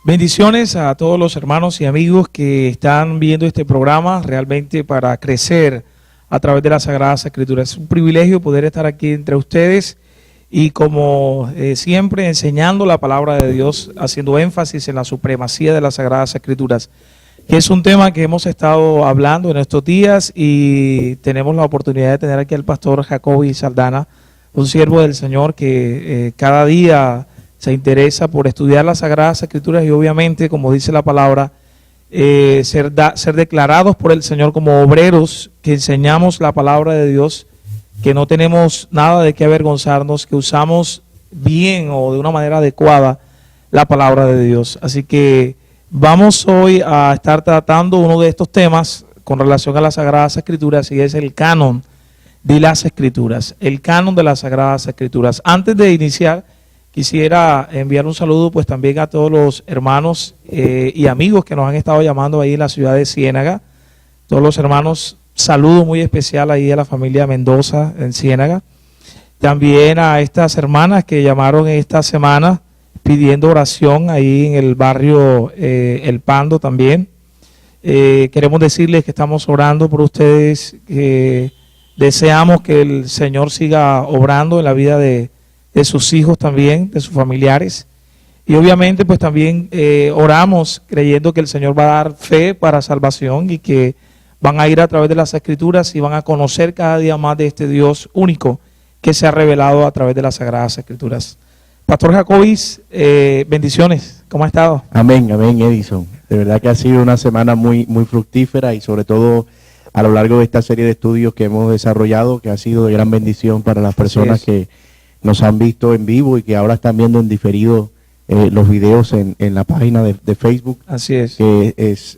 Bendiciones a todos los hermanos y amigos que están viendo este programa realmente para crecer a través de las Sagradas Escrituras. Es un privilegio poder estar aquí entre ustedes y como siempre enseñando la palabra de Dios, haciendo énfasis en la supremacía de las Sagradas Escrituras, que es un tema que hemos estado hablando en estos días y tenemos la oportunidad de tener aquí al pastor Jacoby Saldana, un siervo del Señor que cada día se interesa por estudiar las Sagradas Escrituras y obviamente, como dice la palabra, ser declarados por el Señor como obreros que enseñamos la palabra de Dios, que no tenemos nada de qué avergonzarnos, que usamos bien o de una manera adecuada la palabra de Dios. Así que vamos hoy a estar tratando uno de estos temas con relación a las Sagradas Escrituras y es el canon de las Escrituras, el canon de las Sagradas Escrituras. Antes de iniciar, quisiera enviar un saludo pues también a todos los hermanos y amigos que nos han estado llamando ahí en la ciudad de Ciénaga. Todos los hermanos, saludo muy especial ahí a la familia Mendoza en Ciénaga. También a estas hermanas que llamaron esta semana pidiendo oración ahí en el barrio El Pando también. Queremos decirles que estamos orando por ustedes, que deseamos que el Señor siga obrando en la vida de sus hijos también, de sus familiares. Y obviamente pues también oramos creyendo que el Señor va a dar fe para salvación y que van a ir a través de las Escrituras y van a conocer cada día más de este Dios único que se ha revelado a través de las Sagradas Escrituras. Pastor Jacoby, bendiciones, ¿cómo ha estado? Amén, amén, Edison. De verdad que ha sido una semana muy fructífera y sobre todo a lo largo de esta serie de estudios que hemos desarrollado, que ha sido de gran bendición para las personas que nos han visto en vivo y que ahora están viendo en diferido los videos en la página de Facebook. Así es. Que es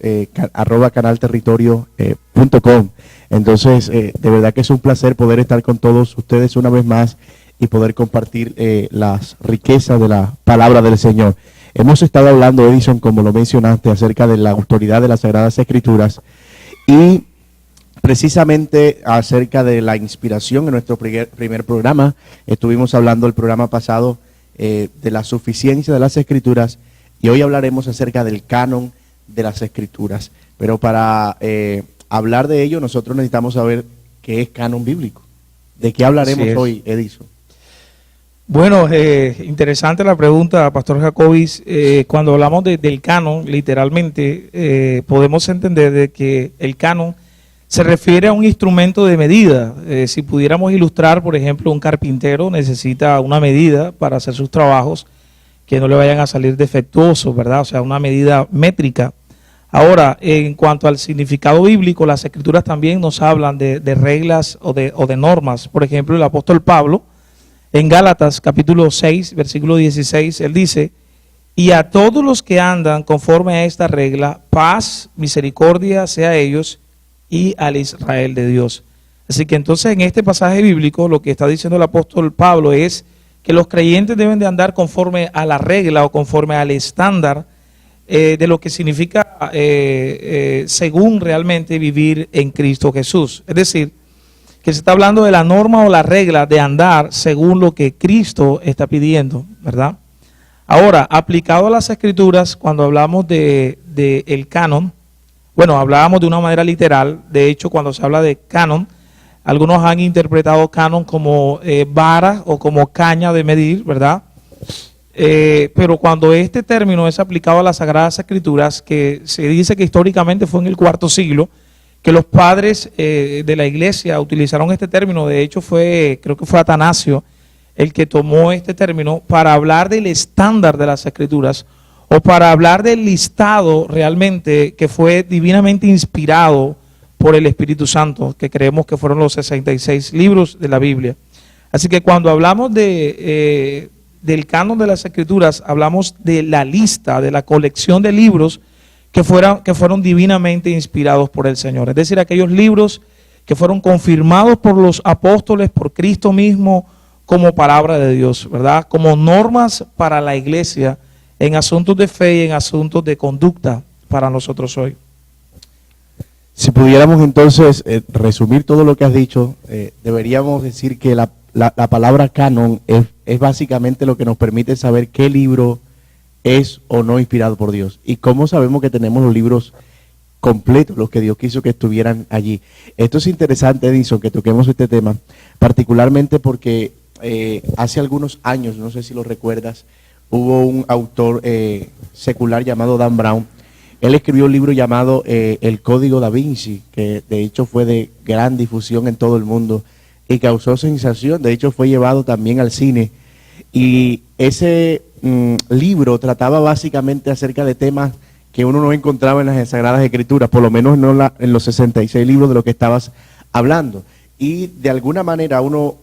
@canalterritorio.com. Entonces, de verdad que es un placer poder estar con todos ustedes una vez más y poder compartir las riquezas de la palabra del Señor. Hemos estado hablando, Edison, como lo mencionaste, acerca de la autoridad de las Sagradas Escrituras y precisamente acerca de la inspiración en nuestro primer programa. Estuvimos hablando el programa pasado de la suficiencia de las Escrituras y hoy hablaremos acerca del canon de las Escrituras. Pero para hablar de ello nosotros necesitamos saber qué es canon bíblico. ¿De qué hablaremos hoy, Edison? Bueno, interesante la pregunta, Pastor Jacoby. Cuando hablamos del canon, literalmente podemos entender de que el canon se refiere a un instrumento de medida. Si pudiéramos ilustrar, por ejemplo, un carpintero necesita una medida para hacer sus trabajos que no le vayan a salir defectuosos, ¿verdad? O sea, una medida métrica. Ahora, en cuanto al significado bíblico, las Escrituras también nos hablan de reglas o de normas. Por ejemplo, el apóstol Pablo, en Gálatas capítulo 6, versículo 16, él dice: y a todos los que andan conforme a esta regla, paz, misericordia sea a ellos y al Israel de Dios. Así que entonces en este pasaje bíblico lo que está diciendo el apóstol Pablo es que los creyentes deben de andar conforme a la regla o conforme al estándar de lo que significa según realmente vivir en Cristo Jesús. Es decir, que se está hablando de la norma o la regla de andar según lo que Cristo está pidiendo, ¿verdad? Ahora, aplicado a las Escrituras, cuando hablamos de el canon, bueno, hablábamos de una manera literal. De hecho, cuando se habla de canon, algunos han interpretado canon como vara o como caña de medir, ¿verdad? Pero cuando este término es aplicado a las Sagradas Escrituras, que se dice que históricamente fue en el IV siglo, que los padres de la iglesia utilizaron este término. De hecho, creo que fue Atanasio el que tomó este término para hablar del estándar de las Escrituras, o para hablar del listado realmente que fue divinamente inspirado por el Espíritu Santo, que creemos que fueron los 66 libros de la Biblia. Así que cuando hablamos del canon de las Escrituras, hablamos de la lista, de la colección de libros que fueron divinamente inspirados por el Señor. Es decir, aquellos libros que fueron confirmados por los apóstoles, por Cristo mismo, como palabra de Dios, ¿verdad? Como normas para la iglesia en asuntos de fe y en asuntos de conducta para nosotros hoy. Si pudiéramos entonces resumir todo lo que has dicho, deberíamos decir que la palabra canon es básicamente lo que nos permite saber qué libro es o no inspirado por Dios. ¿Y cómo sabemos que tenemos los libros completos, los que Dios quiso que estuvieran allí? Esto es interesante, Edison, que toquemos este tema, particularmente porque hace algunos años, no sé si lo recuerdas, hubo un autor secular llamado Dan Brown. Él escribió un libro llamado El Código Da Vinci, que de hecho fue de gran difusión en todo el mundo y causó sensación. De hecho fue llevado también al cine. Y ese libro trataba básicamente acerca de temas que uno no encontraba en las Sagradas Escrituras, por lo menos no en los 66 libros de los que estabas hablando. Y de alguna manera uno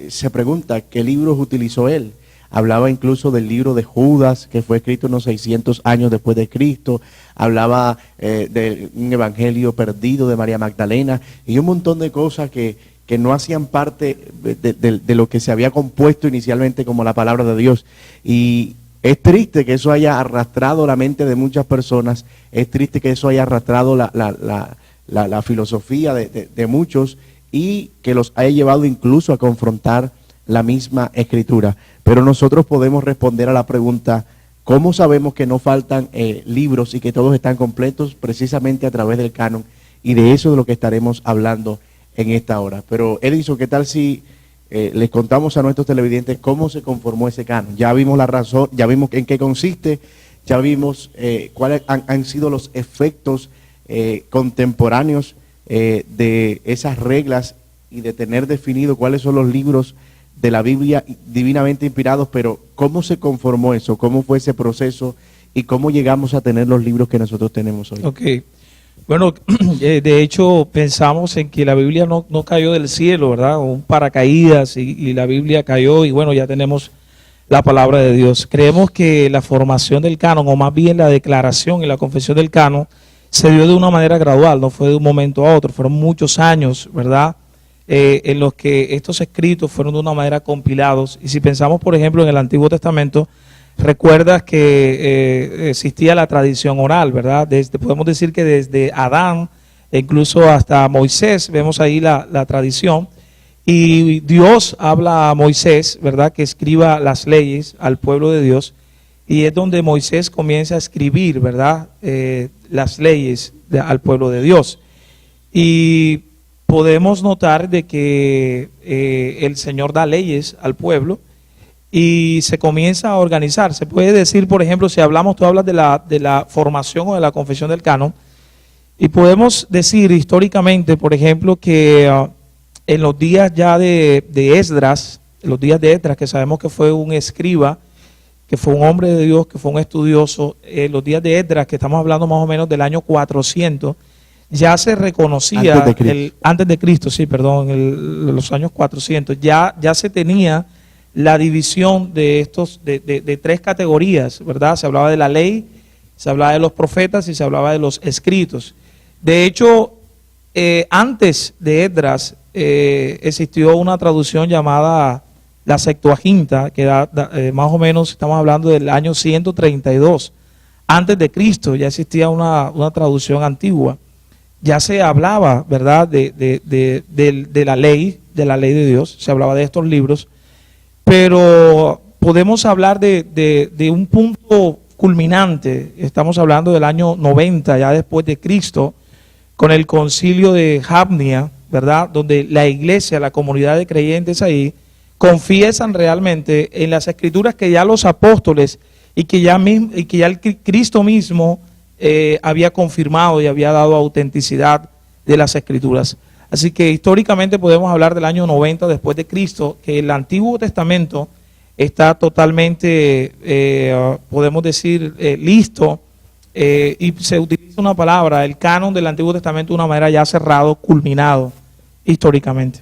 se pregunta qué libros utilizó él. Hablaba incluso del libro de Judas, que fue escrito unos 600 años después de Cristo. Hablaba de un evangelio perdido de María Magdalena y un montón de cosas que no hacían parte de lo que se había compuesto inicialmente como la palabra de Dios. Y es triste que eso haya arrastrado la mente de muchas personas, es triste que eso haya arrastrado la filosofía de muchos y que los haya llevado incluso a confrontar la misma Escritura. Pero nosotros podemos responder a la pregunta, ¿cómo sabemos que no faltan libros y que todos están completos? Precisamente a través del canon, y de eso es de lo que estaremos hablando en esta hora. Pero Edison, ¿qué tal si les contamos a nuestros televidentes cómo se conformó ese canon? Ya vimos la razón, ya vimos en qué consiste, ya vimos cuáles han sido los efectos contemporáneos de esas reglas y de tener definido cuáles son los libros de la Biblia divinamente inspirados, pero ¿cómo se conformó eso? ¿Cómo fue ese proceso? ¿Y cómo llegamos a tener los libros que nosotros tenemos hoy? Ok. Bueno, de hecho pensamos en que la Biblia no cayó del cielo, ¿verdad? Un paracaídas y la Biblia cayó y bueno, ya tenemos la palabra de Dios. Creemos que la formación del canon, o más bien la declaración y la confesión del canon, se dio de una manera gradual, no fue de un momento a otro, fueron muchos años, ¿verdad? En los que estos escritos fueron de una manera compilados. Y si pensamos, por ejemplo, en el Antiguo Testamento, recuerdas que existía la tradición oral, ¿verdad? Podemos decir que desde Adán, incluso hasta Moisés, vemos ahí la tradición. Y Dios habla a Moisés, ¿verdad? Que escriba las leyes al pueblo de Dios. Y es donde Moisés comienza a escribir, ¿verdad? Las leyes al pueblo de Dios. Y podemos notar de que el Señor da leyes al pueblo y se comienza a organizar. Se puede decir, por ejemplo, si hablamos, tú hablas de la formación o de la confesión del canon, y podemos decir históricamente, por ejemplo, que en los días ya de Esdras, en los días de Esdras, que sabemos que fue un escriba, que fue un hombre de Dios, que fue un estudioso, en los días de Esdras, que estamos hablando más o menos del año 400, ya se reconocía, antes de Cristo, sí, perdón, los años 400, ya se tenía la división de estos, de tres categorías, ¿verdad? Se hablaba de la ley, se hablaba de los profetas y se hablaba de los escritos. De hecho, antes de Esdras existió una traducción llamada la Septuaginta, que más o menos estamos hablando del año 132. Antes de Cristo ya existía una traducción antigua. Ya se hablaba, ¿verdad?, de la ley de Dios, se hablaba de estos libros, pero podemos hablar de un punto culminante. Estamos hablando del año 90, ya después de Cristo, con el concilio de Jamnia, ¿verdad?, donde la iglesia, la comunidad de creyentes ahí, confiesan realmente en las escrituras que ya los apóstoles y que ya el Cristo mismo había confirmado y había dado autenticidad de las escrituras. Así que históricamente podemos hablar del año 90 después de Cristo, que el Antiguo Testamento está totalmente, podemos decir, listo, y se utiliza una palabra, el canon del Antiguo Testamento, de una manera ya cerrado, culminado históricamente.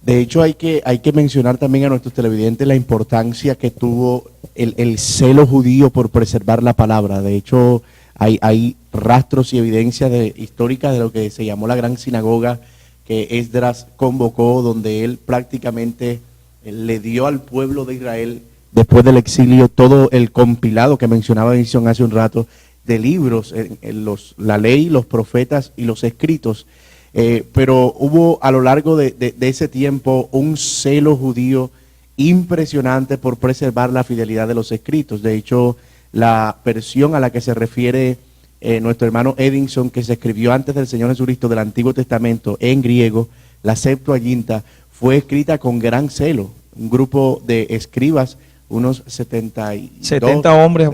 De hecho, hay que mencionar también a nuestros televidentes la importancia que tuvo el celo judío por preservar la palabra. De hecho, hay rastros y evidencias históricas de lo que se llamó la Gran Sinagoga que Esdras convocó, donde él prácticamente le dio al pueblo de Israel, después del exilio, todo el compilado que mencionaba Edison hace un rato, de libros, la ley, los profetas y los escritos. Pero hubo a lo largo de ese tiempo un celo judío impresionante por preservar la fidelidad de los escritos. De hecho, la versión a la que se refiere nuestro hermano Edinson, que se escribió antes del Señor Jesucristo del Antiguo Testamento en griego, la Septuaginta, fue escrita con gran celo. Un grupo de escribas, unos 70 hombres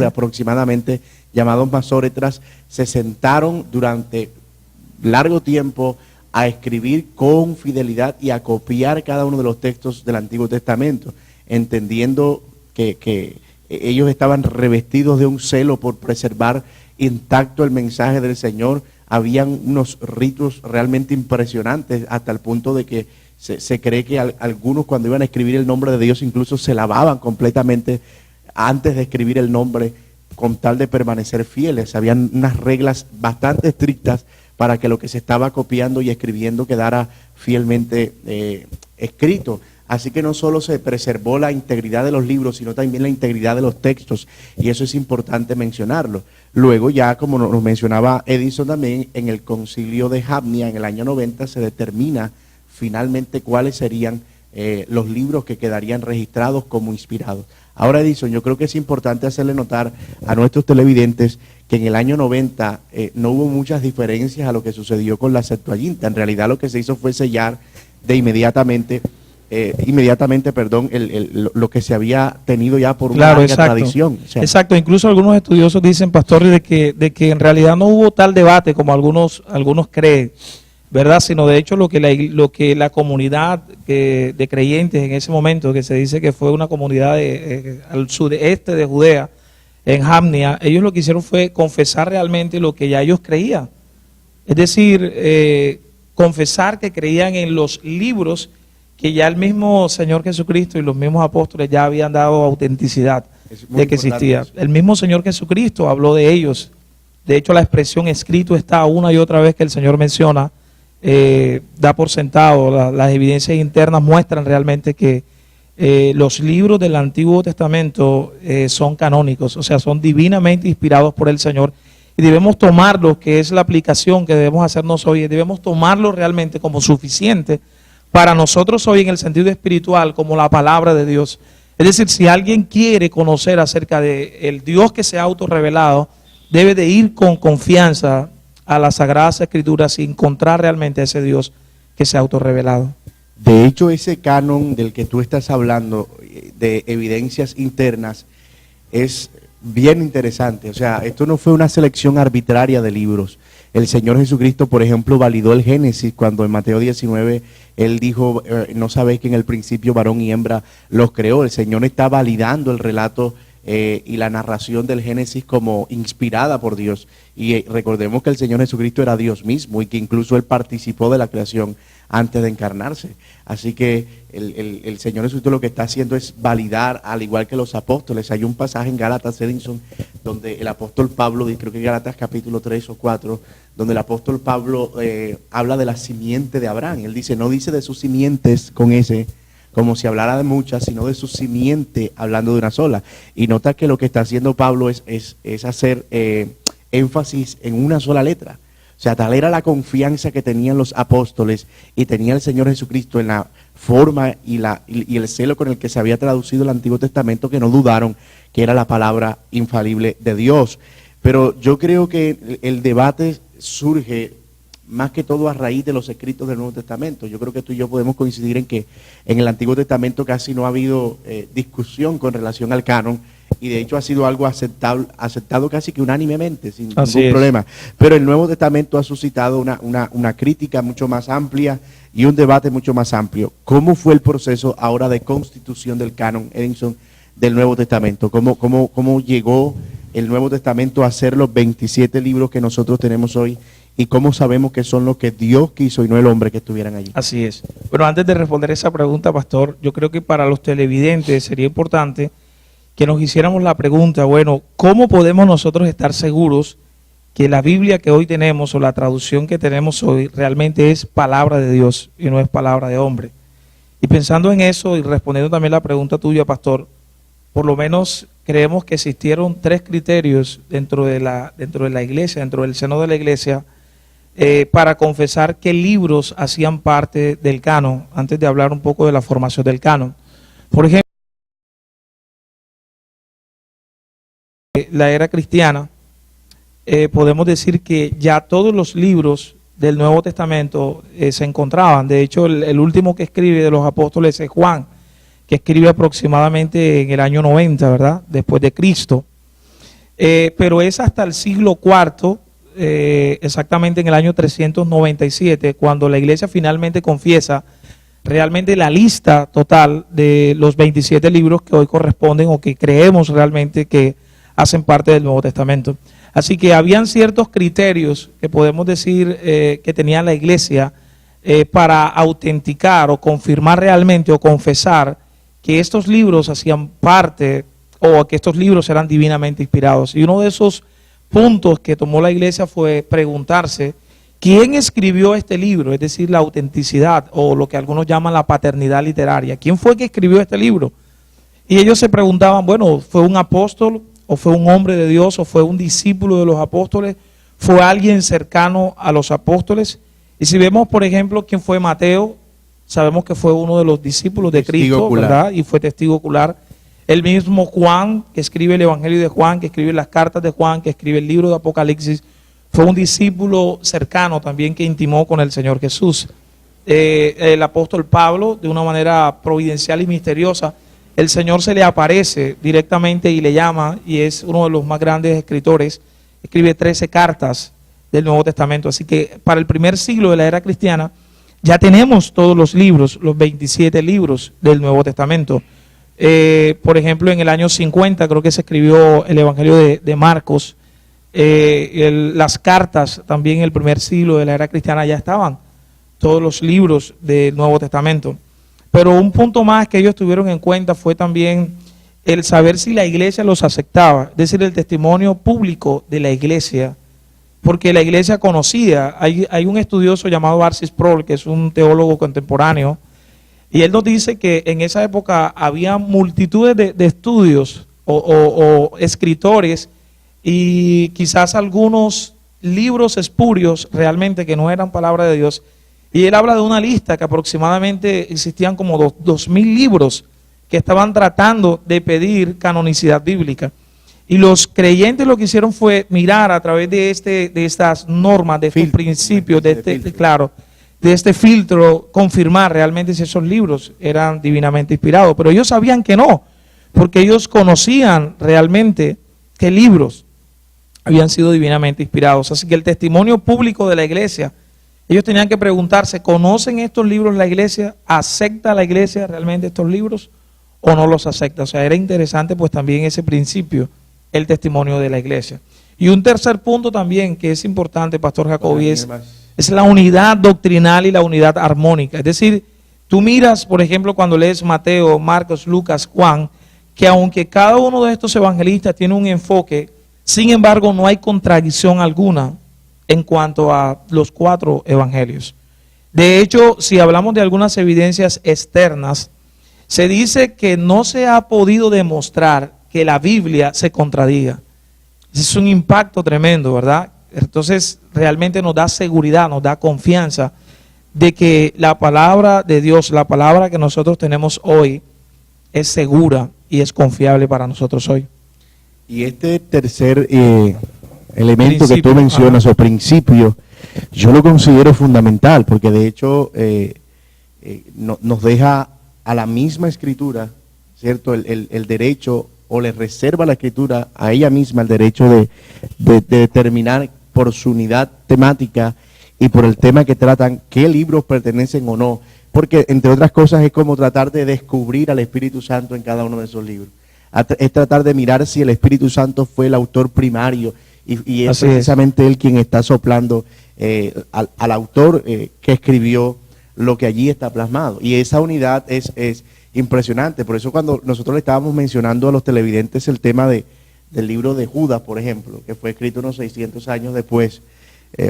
aproximadamente, llamados masóretras, se sentaron durante largo tiempo a escribir con fidelidad y a copiar cada uno de los textos del Antiguo Testamento, entendiendo que ellos estaban revestidos de un celo por preservar intacto el mensaje del Señor. Habían unos ritos realmente impresionantes, hasta el punto de que se cree que algunos, cuando iban a escribir el nombre de Dios, incluso se lavaban completamente antes de escribir el nombre, con tal de permanecer fieles. Habían unas reglas bastante estrictas para que lo que se estaba copiando y escribiendo quedara fielmente escrito. Así que no solo se preservó la integridad de los libros, sino también la integridad de los textos, y eso es importante mencionarlo. Luego, ya como nos mencionaba Edison también, en el concilio de Jamnia en el año 90 se determina finalmente cuáles serían los libros que quedarían registrados como inspirados. Ahora, Edison, yo creo que es importante hacerle notar a nuestros televidentes que en el año 90 no hubo muchas diferencias a lo que sucedió con la Septuaginta. En realidad lo que se hizo fue sellar de inmediatamente lo que se había tenido ya por una larga tradición. O sea, exacto, incluso algunos estudiosos dicen, pastores, de que en realidad no hubo tal debate como algunos creen, ¿verdad? Sino de hecho lo que la comunidad de creyentes en ese momento, que se dice que fue una comunidad al sudeste de Judea, en Jamnia, ellos lo que hicieron fue confesar realmente lo que ya ellos creían. Es decir, confesar que creían en los libros que ya el mismo Señor Jesucristo y los mismos apóstoles ya habían dado autenticidad de que existía. Eso. El mismo Señor Jesucristo habló de ellos. De hecho, la expresión escrito está una y otra vez que el Señor menciona, da por sentado. Las evidencias internas muestran realmente que los libros del Antiguo Testamento son canónicos, o sea, son divinamente inspirados por el Señor, y debemos tomarlos, que es la aplicación que debemos hacernos hoy, debemos tomarlos realmente como suficiente para nosotros hoy en el sentido espiritual, como la palabra de Dios. Es decir, si alguien quiere conocer acerca de el Dios que se ha autorrevelado, debe de ir con confianza a las Sagradas Escrituras y encontrar realmente a ese Dios que se ha autorrevelado. De hecho, ese canon del que tú estás hablando, de evidencias internas, es bien interesante. O sea, esto no fue una selección arbitraria de libros. El Señor Jesucristo, por ejemplo, validó el Génesis cuando en Mateo 19 Él dijo, no sabéis que en el principio varón y hembra los creó. El Señor está validando el relato y la narración del Génesis como inspirada por Dios. Y recordemos que el Señor Jesucristo era Dios mismo y que incluso Él participó de la creación antes de encarnarse. Así que el Señor Jesucristo lo que está haciendo es validar, al igual que los apóstoles. Hay un pasaje en Gálatas, Edinson, donde el apóstol Pablo, creo que Gálatas capítulo 3 o 4, donde el apóstol Pablo habla de la simiente de Abraham. Él dice, no dice de sus simientes con ese, como si hablara de muchas, sino de su simiente, hablando de una sola. Y nota que lo que está haciendo Pablo es hacer énfasis en una sola letra. O sea, tal era la confianza que tenían los apóstoles y tenía el Señor Jesucristo en la forma y el celo con el que se había traducido el Antiguo Testamento, que no dudaron que era la palabra infalible de Dios. Pero yo creo que el debate surge más que todo a raíz de los escritos del Nuevo Testamento. Yo creo que tú y yo podemos coincidir en que en el Antiguo Testamento casi no ha habido discusión con relación al canon, y de hecho ha sido algo aceptado casi que unánimemente, sin ningún problema. Pero el Nuevo Testamento ha suscitado una crítica mucho más amplia y un debate mucho más amplio. ¿Cómo fue el proceso ahora de constitución del canon, Edinson, del Nuevo Testamento? ¿Cómo llegó el Nuevo Testamento a ser los 27 libros que nosotros tenemos hoy? ¿Y cómo sabemos que son los que Dios quiso y no el hombre que estuvieran allí? Así es. Bueno, antes de responder esa pregunta, pastor, yo creo que para los televidentes sería importante que nos hiciéramos la pregunta, bueno, ¿cómo podemos nosotros estar seguros que la Biblia que hoy tenemos o la traducción que tenemos hoy realmente es palabra de Dios y no es palabra de hombre? Y pensando en eso y respondiendo también la pregunta tuya, pastor, por lo menos creemos que existieron 3 criterios dentro de la iglesia, dentro del seno de la iglesia, para confesar qué libros hacían parte del canon, antes de hablar un poco de la formación del canon. Por ejemplo, la era cristiana, podemos decir que ya todos los libros del Nuevo Testamento se encontraban. De hecho, el último que escribe de los apóstoles es Juan, que escribe aproximadamente en el año 90, ¿verdad? Después de Cristo. Pero es hasta el siglo IV, exactamente en el año 397, cuando la iglesia finalmente confiesa realmente la lista total de los 27 libros que hoy corresponden o que creemos realmente que hacen parte del Nuevo Testamento. Así que habían ciertos criterios que podemos decir que tenía la iglesia para autenticar o confirmar realmente o confesar que estos libros hacían parte o que estos libros eran divinamente inspirados. Y uno de esos puntos que tomó la iglesia fue preguntarse quién escribió este libro, es decir, la autenticidad o lo que algunos llaman la paternidad literaria. ¿Quién fue que escribió este libro? Y ellos se preguntaban, bueno, ¿fue un apóstol o fue un hombre de Dios o fue un discípulo de los apóstoles? ¿Fue alguien cercano a los apóstoles? Y si vemos, por ejemplo, quién fue Mateo, sabemos que fue uno de los discípulos de Cristo, ¿verdad? Y fue testigo ocular. El mismo Juan, que escribe el Evangelio de Juan, que escribe las cartas de Juan, que escribe el libro de Apocalipsis, fue un discípulo cercano también que intimó con el Señor Jesús. El apóstol Pablo, de una manera providencial y misteriosa, el Señor se le aparece directamente y le llama, y es uno de los más grandes escritores, escribe 13 cartas del Nuevo Testamento. Así que para el primer siglo de la era cristiana, ya tenemos todos los libros, los 27 libros del Nuevo Testamento. Por ejemplo, en el año 50 creo que se escribió el Evangelio de Marcos. Las cartas también en el primer siglo de la era cristiana ya estaban, todos los libros del Nuevo Testamento. Pero un punto más que ellos tuvieron en cuenta fue también el saber si la iglesia los aceptaba, es decir, el testimonio público de la iglesia, porque la iglesia conocía. Hay un estudioso llamado Arcis Sproul, que es un teólogo contemporáneo, y él nos dice que en esa época había multitudes de estudios o escritores y quizás algunos libros espurios realmente que no eran palabra de Dios. Y él habla de una lista que aproximadamente existían como 2000 libros que estaban tratando de pedir canonicidad bíblica. Y los creyentes lo que hicieron fue mirar a través de estas normas, de estos principios, de este filtro, confirmar realmente si esos libros eran divinamente inspirados. Pero ellos sabían que no, porque ellos conocían realmente qué libros habían sido divinamente inspirados. Así que el testimonio público de la iglesia, ellos tenían que preguntarse, ¿conocen estos libros la iglesia? ¿Acepta la iglesia realmente estos libros o no los acepta? O sea, era interesante pues también ese principio, el testimonio de la iglesia. Y un tercer punto también que es importante, Pastor Jacobi, es la unidad doctrinal y la unidad armónica. Es decir, tú miras, por ejemplo, cuando lees Mateo, Marcos, Lucas, Juan, que aunque cada uno de estos evangelistas tiene un enfoque, sin embargo no hay contradicción alguna en cuanto a los 4 evangelios. De hecho, si hablamos de algunas evidencias externas, se dice que no se ha podido demostrar que la Biblia se contradiga. Es un impacto tremendo, ¿verdad? Entonces, realmente nos da seguridad, nos da confianza de que la palabra de Dios, la palabra que nosotros tenemos hoy, es segura y es confiable para nosotros hoy. Y este tercer elemento que tú mencionas, o principio, yo lo considero fundamental, porque de hecho nos deja a la misma escritura, ¿cierto? El derecho, o le reserva a la escritura a ella misma el derecho de determinar por su unidad temática y por el tema que tratan, qué libros pertenecen o no, porque entre otras cosas es como tratar de descubrir al Espíritu Santo en cada uno de esos libros. Es tratar de mirar si el Espíritu Santo fue el autor primario y es precisamente él quien está soplando al autor que escribió lo que allí está plasmado. Y esa unidad es impresionante. Por eso cuando nosotros le estábamos mencionando a los televidentes el tema del libro de Judas, por ejemplo, que fue escrito unos 600 años después,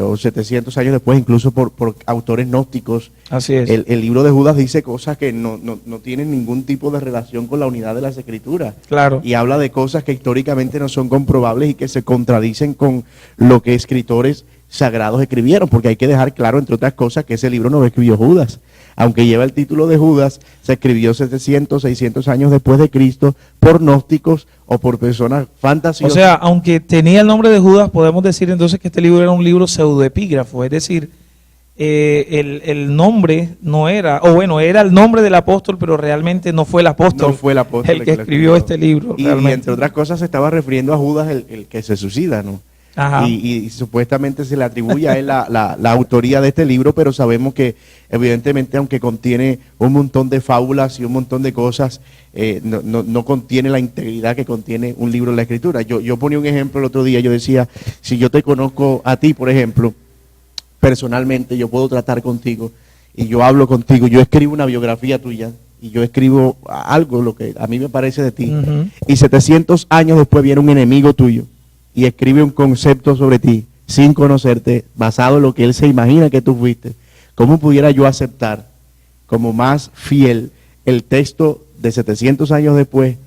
o 700 años después, incluso por autores gnósticos. Así es. El libro de Judas dice cosas que no tienen ningún tipo de relación con la unidad de las escrituras. Claro. Y habla de cosas que históricamente no son comprobables y que se contradicen con lo que escritores sagrados escribieron, porque hay que dejar claro, entre otras cosas, que ese libro no lo escribió Judas. aunque lleva el título de Judas, se escribió 700, 600 años después de Cristo por gnósticos o por personas fantasiosas. O sea, aunque tenía el nombre de Judas, podemos decir entonces que este libro era un libro pseudoepígrafo, es decir, el nombre no era, o bueno, era el nombre del apóstol, pero realmente no fue el apóstol, no fue el apóstol el que escribió este libro. Y entre otras cosas se estaba refiriendo a Judas, el que se suicida, ¿no? Ajá. Y supuestamente se le atribuye a él la autoría de este libro, pero sabemos que evidentemente, aunque contiene un montón de fábulas y un montón de cosas, no contiene la integridad que contiene un libro de la Escritura. Yo ponía un ejemplo el otro día, yo decía, si yo te conozco a ti, por ejemplo, personalmente, yo puedo tratar contigo y yo hablo contigo, yo escribo una biografía tuya y yo escribo algo, lo que a mí me parece de ti, y 700 años después viene un enemigo tuyo y escribe un concepto sobre ti sin conocerte, basado en lo que él se imagina que tú fuiste. ¿Cómo pudiera yo aceptar como más fiel el texto de 700 años después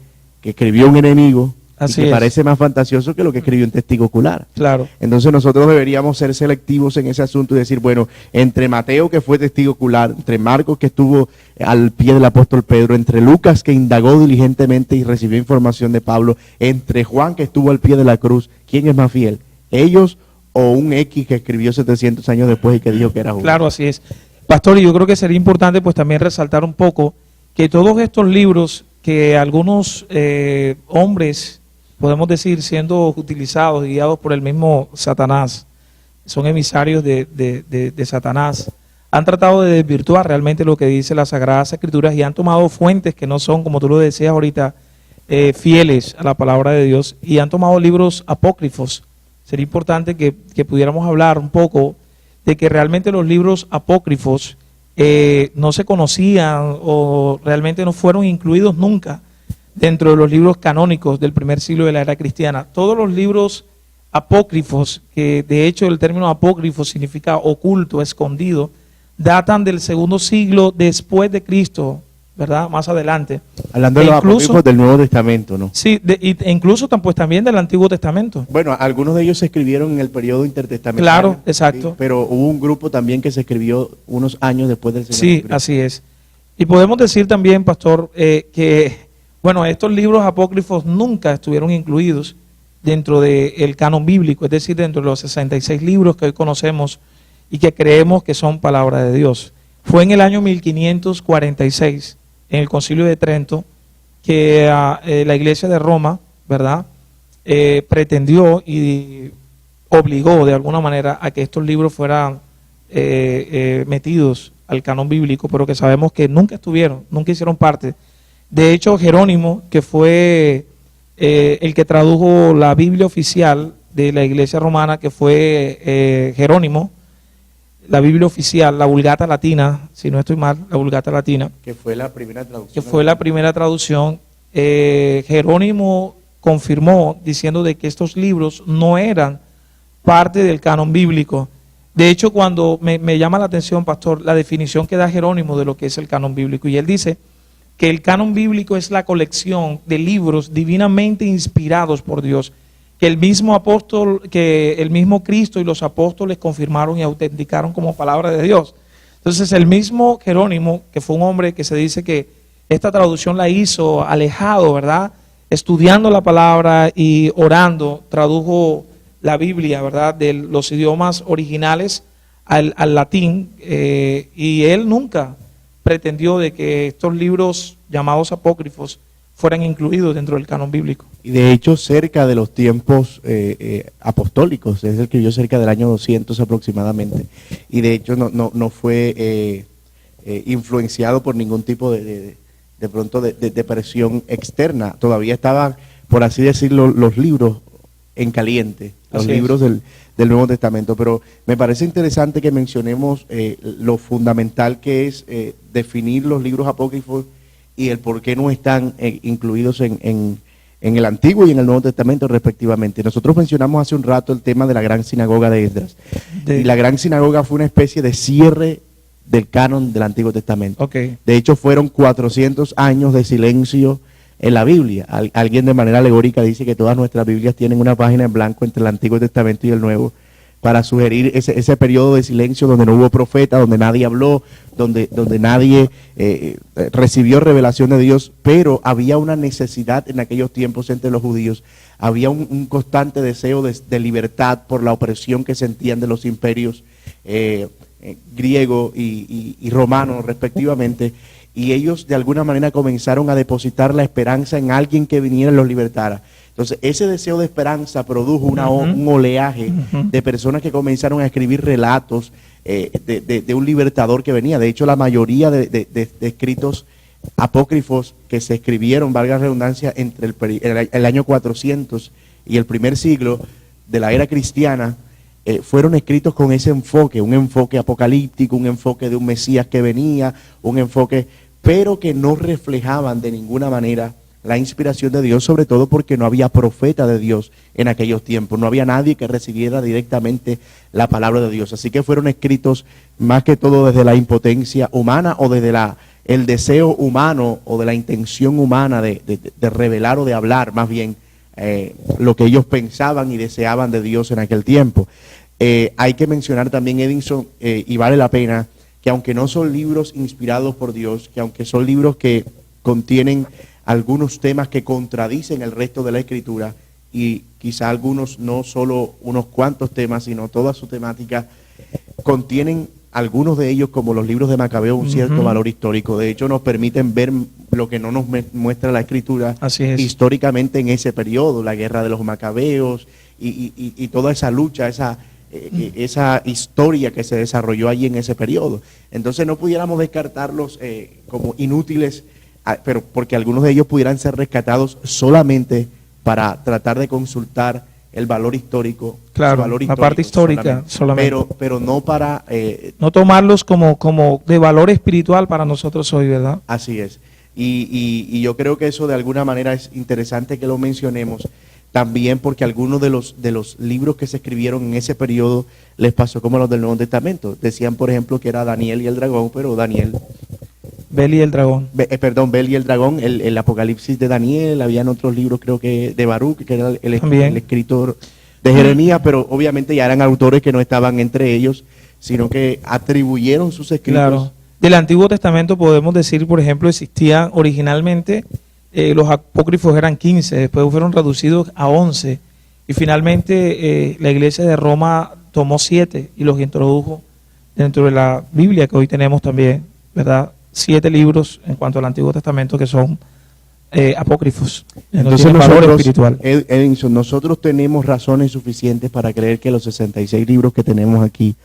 que escribió un enemigo? Así y que es. parece más fantasioso que lo que escribió un testigo ocular. Claro. Entonces nosotros deberíamos ser selectivos en ese asunto y decir, bueno, entre Mateo, que fue testigo ocular, entre Marcos, que estuvo al pie del apóstol Pedro, entre Lucas, que indagó diligentemente y recibió información de Pablo, entre Juan, que estuvo al pie de la cruz, ¿quién es más fiel? ¿Ellos o un X que escribió 700 años después y que dijo que era Judas? Claro, así es. Pastor, y yo creo que sería importante pues también resaltar un poco que todos estos libros que algunos hombres, podemos decir, siendo utilizados y guiados por el mismo Satanás, son emisarios de Satanás, han tratado de desvirtuar realmente lo que dice las Sagradas Escrituras y han tomado fuentes que no son, como tú lo decías ahorita, fieles a la palabra de Dios, y han tomado libros apócrifos. Sería importante que pudiéramos hablar un poco de que realmente los libros apócrifos no se conocían o realmente no fueron incluidos nunca dentro de los libros canónicos del primer siglo de la era cristiana. Todos los libros apócrifos, que de hecho el término apócrifo significa oculto, escondido, datan del segundo siglo después de Cristo, ¿verdad? Más adelante. Hablando de los apócrifos del Nuevo Testamento, ¿no? Sí, e incluso pues, también del Antiguo Testamento. Bueno, algunos de ellos se escribieron en el periodo intertestamentario. Claro, exacto. Sí, pero hubo un grupo también que se escribió unos años después del Señor. Sí, Jesucristo. así es. Y podemos decir también, pastor, que bueno, estos libros apócrifos nunca estuvieron incluidos dentro del canon bíblico, es decir, dentro de los 66 libros que hoy conocemos y que creemos que son palabra de Dios. Fue en el año 1546, en el Concilio de Trento, que la Iglesia de Roma, ¿verdad?, pretendió y obligó de alguna manera a que estos libros fueran metidos al canon bíblico, pero que sabemos que nunca estuvieron, nunca hicieron parte. De hecho, Jerónimo, que fue el que tradujo la Biblia oficial de la Iglesia Romana, que fue Jerónimo, la Biblia oficial, la Vulgata Latina, si no estoy mal, la Vulgata Latina, que fue la primera traducción. Que fue la primera traducción. Jerónimo confirmó diciendo de que estos libros no eran parte del canon bíblico. De hecho, cuando me llama la atención, pastor, la definición que da Jerónimo de lo que es el canon bíblico, y él dice que el canon bíblico es la colección de libros divinamente inspirados por Dios, que el mismo apóstol, que el mismo Cristo y los apóstoles confirmaron y autenticaron como palabra de Dios. Entonces, el mismo Jerónimo, que fue un hombre que se dice que esta traducción la hizo alejado, ¿verdad?, estudiando la palabra y orando, tradujo la Biblia, ¿verdad?, de los idiomas originales al latín, y él nunca pretendió de que estos libros llamados apócrifos fueran incluidos dentro del canon bíblico. Y de hecho, cerca de los tiempos apostólicos, es el que vivió cerca del año 200 aproximadamente, y de hecho no fue influenciado por ningún tipo de presión externa. Todavía estaban, por así decirlo, los libros en caliente, los libros del Nuevo Testamento. Pero me parece interesante que mencionemos lo fundamental que es definir los libros apócrifos y el por qué no están incluidos en el Antiguo y en el Nuevo Testamento respectivamente. Nosotros mencionamos hace un rato el tema de la Gran Sinagoga de Esdras. Y la Gran Sinagoga fue una especie de cierre del canon del Antiguo Testamento. Okay. De hecho, fueron 400 años de silencio en la Biblia. Alguien de manera alegórica dice que todas nuestras Biblias tienen una página en blanco entre el Antiguo Testamento y el Nuevo, para sugerir ese periodo de silencio donde no hubo profeta, donde nadie habló, donde nadie recibió revelación de Dios, pero había una necesidad en aquellos tiempos entre los judíos, había un constante deseo de libertad por la opresión que sentían de los imperios griego y romano respectivamente, y ellos de alguna manera comenzaron a depositar la esperanza en alguien que viniera y los libertara. Entonces, ese deseo de esperanza produjo un oleaje de personas que comenzaron a escribir relatos de un libertador que venía. De hecho, la mayoría de escritos apócrifos que se escribieron, valga la redundancia, entre el año 400 y el primer siglo de la era cristiana, fueron escritos con ese enfoque, un enfoque apocalíptico, un enfoque de un Mesías que venía, un enfoque, pero que no reflejaban de ninguna manera la inspiración de Dios, sobre todo porque no había profeta de Dios en aquellos tiempos, no había nadie que recibiera directamente la palabra de Dios. Así que fueron escritos más que todo desde la impotencia humana o desde el deseo humano o de la intención humana de revelar o de hablar más bien lo que ellos pensaban y deseaban de Dios en aquel tiempo. Hay que mencionar también, Edinson, y vale la pena, que aunque no son libros inspirados por Dios, que aunque son libros que contienen algunos temas que contradicen el resto de la Escritura, y quizá algunos, no solo unos cuantos temas, sino toda su temática, contienen algunos de ellos, como los libros de Macabeo, un cierto valor histórico. De hecho, nos permiten ver lo que no nos muestra la Escritura históricamente en ese periodo, la guerra de los Macabeos y toda esa lucha, esa historia que se desarrolló allí en ese periodo. Entonces no pudiéramos descartarlos como inútiles, pero porque algunos de ellos pudieran ser rescatados solamente para tratar de consultar el valor histórico. Claro, valor la parte histórica solamente. Pero no para... no tomarlos como de valor espiritual para nosotros hoy, ¿verdad? Así es. Y yo creo que eso de alguna manera es interesante que lo mencionemos, también porque algunos de los libros que se escribieron en ese periodo les pasó como los del Nuevo Testamento. Decían, por ejemplo, que era Daniel y el dragón, pero Daniel... Bel y el dragón. Bel y el dragón, el Apocalipsis de Daniel, habían otros libros, creo que de Baruch, que era el escritor de Jeremías, pero obviamente ya eran autores que no estaban entre ellos, sino que atribuyeron sus escritos. Claro. Del Antiguo Testamento podemos decir, por ejemplo, existían originalmente, los apócrifos eran 15, después fueron reducidos a 11, y finalmente la Iglesia de Roma tomó 7 y los introdujo dentro de la Biblia que hoy tenemos también, ¿verdad? 7 libros en cuanto al Antiguo Testamento que son apócrifos. Entonces Edinson, nosotros tenemos razones suficientes para creer que los 66 libros que tenemos aquí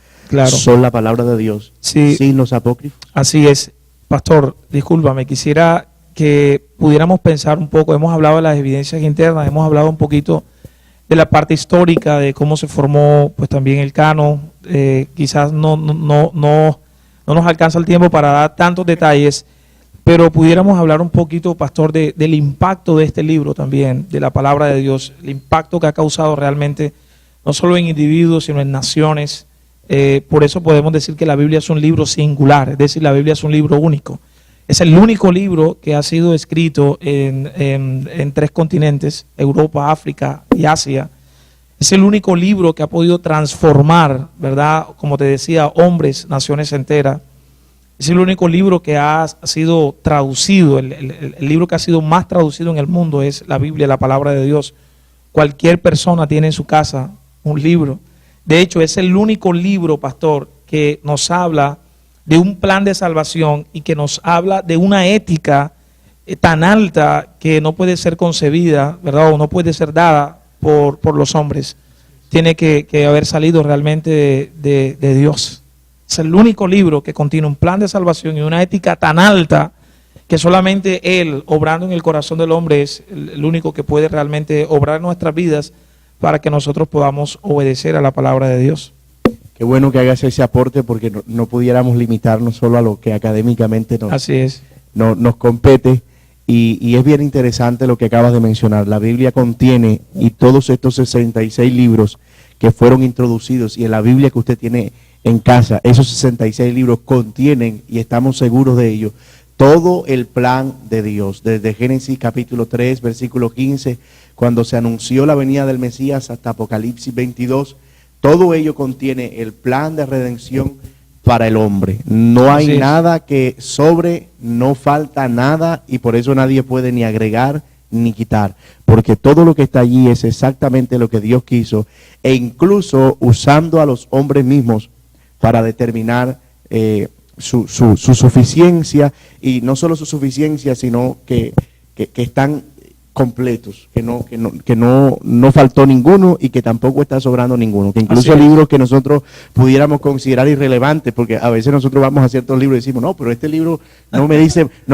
son la palabra de Dios, sin los apócrifos. Así es. Pastor, discúlpame, quisiera que pudiéramos pensar un poco, hemos hablado de las evidencias internas, hemos hablado un poquito de la parte histórica, de cómo se formó pues también el canon, quizás no nos alcanza el tiempo para dar tantos detalles, pero pudiéramos hablar un poquito, pastor, del impacto de este libro también, de la palabra de Dios, el impacto que ha causado realmente, no solo en individuos, sino en naciones. Por eso podemos decir que la Biblia es un libro singular, es decir, la Biblia es un libro único. Es el único libro que ha sido escrito en 3 continentes, Europa, África y Asia. Es el único libro que ha podido transformar, ¿verdad? Como te decía, hombres, naciones enteras. Es el único libro que ha sido traducido, el libro que ha sido más traducido en el mundo es la Biblia, la palabra de Dios. Cualquier persona tiene en su casa un libro. De hecho, es el único libro, pastor, que nos habla de un plan de salvación y que nos habla de una ética tan alta que no puede ser concebida, ¿verdad? O no puede ser dada por los hombres. Tiene que haber salido realmente de Dios. Es el único libro que contiene un plan de salvación y una ética tan alta que solamente Él, obrando en el corazón del hombre, es el único que puede realmente obrar en nuestras vidas para que nosotros podamos obedecer a la palabra de Dios. Qué bueno que hagas ese aporte, porque no pudiéramos limitarnos solo a lo que académicamente nos compete. Y es bien interesante lo que acabas de mencionar. La Biblia contiene, y todos estos 66 libros que fueron introducidos, y en la Biblia que usted tiene en casa, esos 66 libros contienen, y estamos seguros de ello, todo el plan de Dios, desde Génesis capítulo 3, versículo 15, cuando se anunció la venida del Mesías, hasta Apocalipsis 22, todo ello contiene el plan de redención para el hombre. No hay nada que sobre, no falta nada, y por eso nadie puede ni agregar ni quitar, porque todo lo que está allí es exactamente lo que Dios quiso, e incluso usando a los hombres mismos para determinar su suficiencia, y no solo su suficiencia, sino que están completos, que no faltó ninguno y que tampoco está sobrando ninguno, que incluso libros que nosotros pudiéramos considerar irrelevantes, porque a veces nosotros vamos a ciertos libros y decimos, no, pero este libro no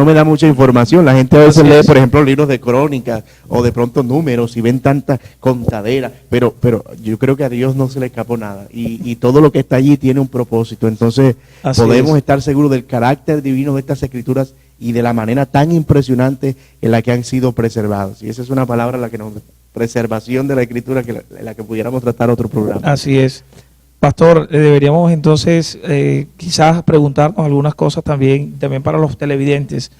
me da mucha información. La gente a veces lee, por ejemplo, libros de crónicas o de pronto números y ven tanta contadera, pero yo creo que a Dios no se le escapó nada, y todo lo que está allí tiene un propósito. Entonces podemos estar seguros del carácter divino de estas escrituras y de la manera tan impresionante en la que han sido preservados. Y esa es una palabra preservación de la Escritura, en la que pudiéramos tratar otro programa. Así es. Pastor, deberíamos entonces quizás preguntarnos algunas cosas también para los televidentes.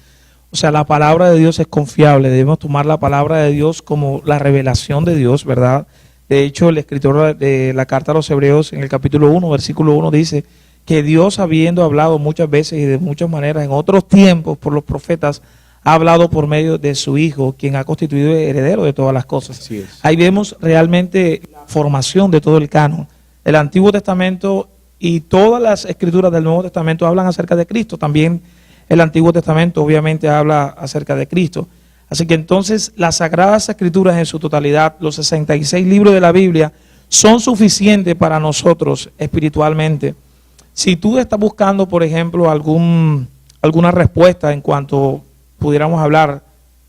O sea, la palabra de Dios es confiable, debemos tomar la palabra de Dios como la revelación de Dios, ¿verdad? De hecho, el escritor de la carta a los Hebreos, en el capítulo 1, versículo 1, dice que Dios, habiendo hablado muchas veces y de muchas maneras en otros tiempos por los profetas, ha hablado por medio de su Hijo, quien ha constituido heredero de todas las cosas. Así es. Ahí vemos realmente la formación de todo el canon. El Antiguo Testamento y todas las escrituras del Nuevo Testamento hablan acerca de Cristo. También el Antiguo Testamento obviamente habla acerca de Cristo. Así que entonces las Sagradas Escrituras en su totalidad, los 66 libros de la Biblia, son suficientes para nosotros espiritualmente. Si tú estás buscando, por ejemplo, alguna respuesta en cuanto pudiéramos hablar,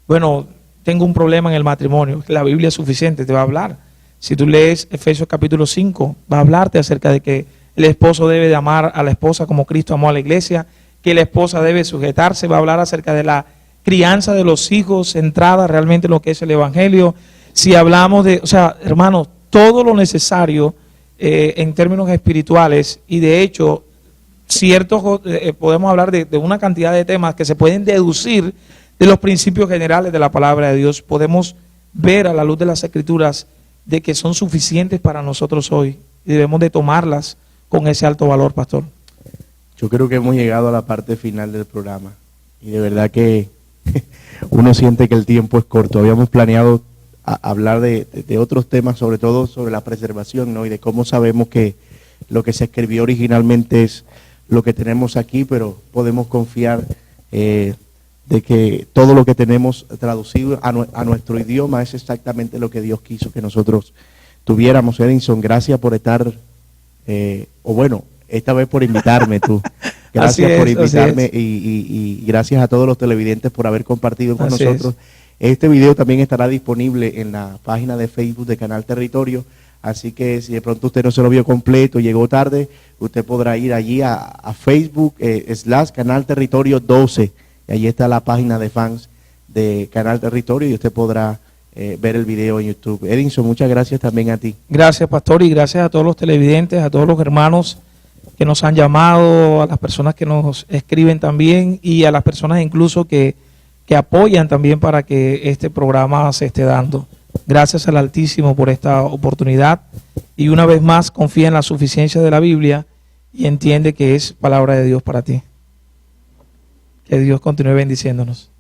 bueno, tengo un problema en el matrimonio, la Biblia es suficiente, te va a hablar. Si tú lees Efesios capítulo 5, va a hablarte acerca de que el esposo debe de amar a la esposa como Cristo amó a la iglesia, que la esposa debe sujetarse, va a hablar acerca de la crianza de los hijos, centrada realmente en lo que es el Evangelio. Si hablamos de, o sea, hermanos, todo lo necesario en términos espirituales, y de hecho podemos hablar de una cantidad de temas que se pueden deducir de los principios generales de la palabra de Dios. Podemos ver a la luz de las Escrituras de que son suficientes para nosotros hoy, y debemos de tomarlas con ese alto valor, pastor. Yo creo que hemos llegado a la parte final del programa, y de verdad que uno siente que el tiempo es corto. Habíamos planeado hablar de otros temas, sobre todo sobre la preservación, ¿no? Y de cómo sabemos que lo que se escribió originalmente es lo que tenemos aquí, pero podemos confiar de que todo lo que tenemos traducido a nuestro idioma es exactamente lo que Dios quiso que nosotros tuviéramos. Edinson, gracias por estar, esta vez por invitarme tú. Gracias por invitarme, y gracias a todos los televidentes por haber compartido con nosotros. Este video también estará disponible en la página de Facebook de Canal Territorio, así que si de pronto usted no se lo vio completo, llegó tarde, usted podrá ir allí a Facebook /Canal Territorio 12, y allí está la página de fans de Canal Territorio, y usted podrá ver el video en YouTube. Edinson, muchas gracias también a ti. Gracias, pastor, y gracias a todos los televidentes, a todos los hermanos que nos han llamado, a las personas que nos escriben también, y a las personas incluso que apoyan también para que este programa se esté dando. Gracias al Altísimo por esta oportunidad, y una vez más confía en la suficiencia de la Biblia y entiende que es palabra de Dios para ti. Que Dios continúe bendiciéndonos.